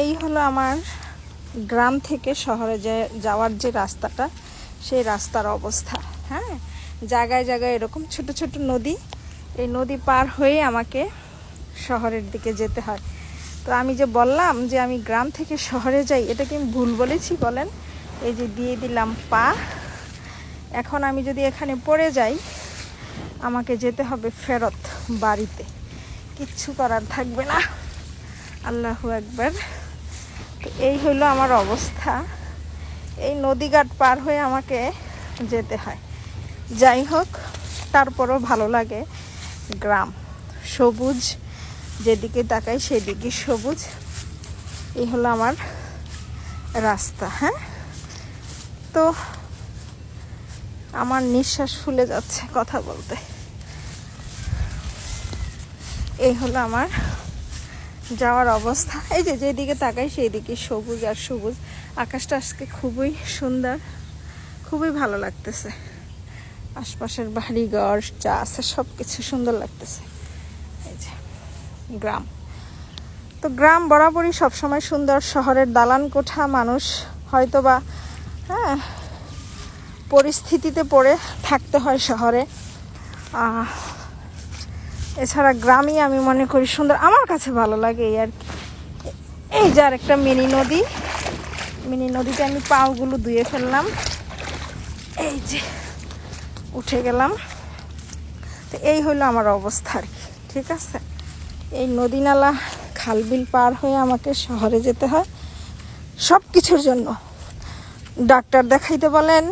এই হলো আমার গ্রাম থেকে শহরে যাওয়ার যে রাস্তাটা, সেই রাস্তার অবস্থা। হ্যাঁ, জায়গায় জায়গায় এরকম ছোট ছোট নদী, এই নদী পার হয়ে আমাকে শহরের দিকে যেতে হয়। তো আমি যে বললাম যে আমি গ্রাম থেকে শহরে যাই, এটা কি আমি ভুল বলেছি বলেন? এই যে দিয়ে দিলাম পা। এখন আমি যদি এখানে পড়ে যাই, আমাকে যেতে হবে ফেরত বাড়িতে, কিচ্ছু করার থাকবে না। আল্লাহু আকবার। তো এই হলো আমার অবস্থা, এই নদীঘাট পার হয়ে আমাকে যেতে হয়। যাই হোক, তারপরও ভালো লাগে গ্রাম, সবুজ, যেদিকে তাকাই সেদিকে সবুজ। এই হলো আমার রাস্তা। হ্যাঁ, তো আমার নিঃশ্বাস ফুলে যাচ্ছে কথা বলতে। এই হলো আমার যাওয়ার অবস্থা। এই যে যেদিকে তাকাই সেই দিকে সবুজ আর সবুজ। আকাশটা আজকে খুবই সুন্দর, খুবই ভালো লাগতেছে। আশপাশের বাড়িঘর যা আছে সব কিছু সুন্দর লাগতেছে। এই যে গ্রাম, তো গ্রাম বরাবরই সবসময় সুন্দর। শহরের দালান কোঠা, মানুষ হয়তোবা হ্যাঁ পরিস্থিতিতে পড়ে থাকতে হয় শহরে। এছাড়া গ্রামই আমি মনে করি সুন্দর, আমার কাছে ভালো লাগে এই আর কি। এই যে আর একটা মিনি নদী, মিনি নদীতে আমি পাগুলো ধুয়ে ফেললাম, এই যে উঠে গেলাম। তো এই হলো আমার অবস্থা আর কি। ঠিক আছে, এই নদী নালা খালবিল পার হয়ে আমাকে শহরে যেতে হয় সব কিছুর জন্য। ডাক্তার দেখাইতে বলেন,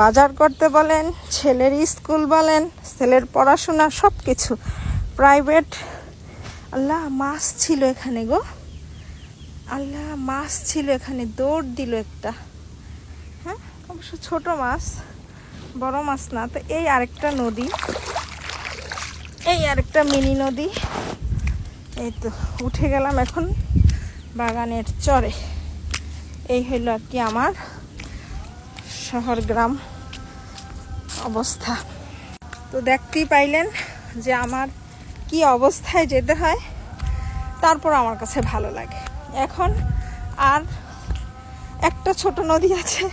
বাজার করতে বলেন, ছেলের স্কুল বলেন, ছেলের পড়াশোনা, সব কিছু প্রাইভেট। আল্লাহ, মাছ ছিল এখানে গো, আল্লাহ মাছ ছিল এখানে, দৌড় দিল একটা। হ্যাঁ, অবশ্য ছোট মাছ, বড় মাছ না। তো এই আরেকটা নদী, এই আরেকটা মিনি নদী। এই তো উঠে গেলাম এখন বাগানের চরে। এই হলো আর কি আমার শহর গ্রাম অবস্থা। তো দেখতেই পাইলেন যে আমার কি অবস্থায় যেতে হয়, তারপর আমার কাছে ভালো লাগে। এখন আর একটা ছোট নদী আছে,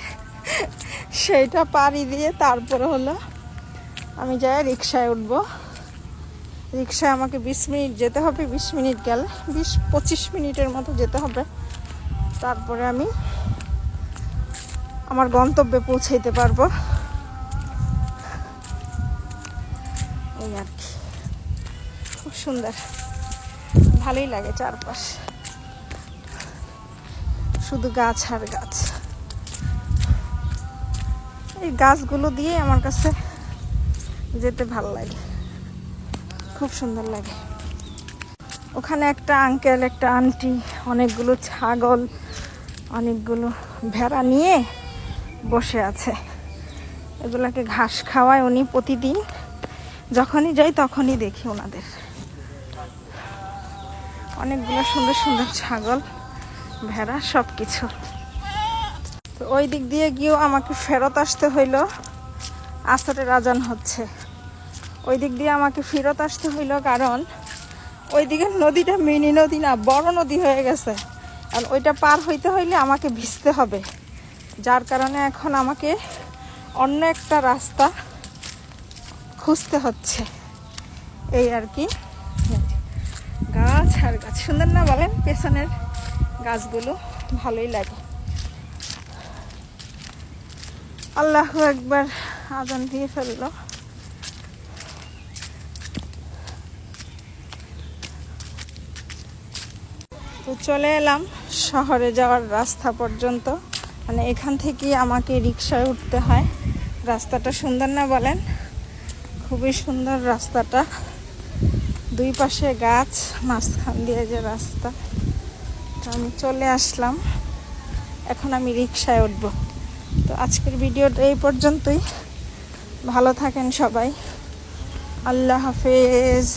সেইটা পাড়ি দিয়ে তারপরে হলো আমি যাই রিক্সায় উঠবো। রিক্সায় আমাকে 20 মিনিট যেতে হবে, 20 মিনিট গেলে 20-25 মিনিটের মতো যেতে হবে। তারপরে আমি আমার গন্তব্যে পৌঁছাইতে পারবো। এই আর কি, খুব সুন্দর, ভালোই লাগে চারপাশ, শুধু গাছ আর গাছ। এই গাছগুলো দিয়ে আমার কাছে যেতে ভালো লাগে, খুব সুন্দর লাগে। ওখানে একটা আঙ্কেল, একটা আন্টি, অনেকগুলো ছাগল, অনেকগুলো ভেড়া নিয়ে বসে আছে। এগুলাকে ঘাস খাওয়ায় উনি প্রতিদিন। যখনই যাই তখনই দেখি ওনাদের অনেকগুলো সুন্দর সুন্দর ছাগল, ভেড়া, সব কিছু। তো ওই দিক দিয়ে গিয়েও আমাকে ফেরত আসতে হইলো, আসরের আজান হচ্ছে। ওই দিক দিয়ে আমাকে ফেরত আসতে হইলো, কারণ ওই দিকের নদীটা মিনি নদী না, বড় নদী হয়ে গেছে। আর ওইটা পার হইতে হইলে আমাকে ভিজতে হবে, যার কারণে এখন আমাকে অন্য একটা রাস্তা খুঁজতে হচ্ছে। এই আর কি, গাছ আর গাছ, সুন্দর না বলেন? পেছনের গাছগুলো ভালোই লাগে। আল্লাহু আকবার, আজান দিয়ে ফেললো। তো চলে এলাম শহরে যাওয়ার রাস্তা পর্যন্ত। মানে এখান থেকেই আমাকে রিক্সায় উঠতে হয়। রাস্তাটা সুন্দর না বলেন? খুবই সুন্দর রাস্তাটা, দুই পাশে গাছ, মাঝখান দিয়ে যে রাস্তা। তো আমি চলে আসলাম, এখন আমি রিক্সায় উঠব। তো আজকের ভিডিওটা এই পর্যন্তই। ভালো থাকেন সবাই, আল্লাহ হাফেজ।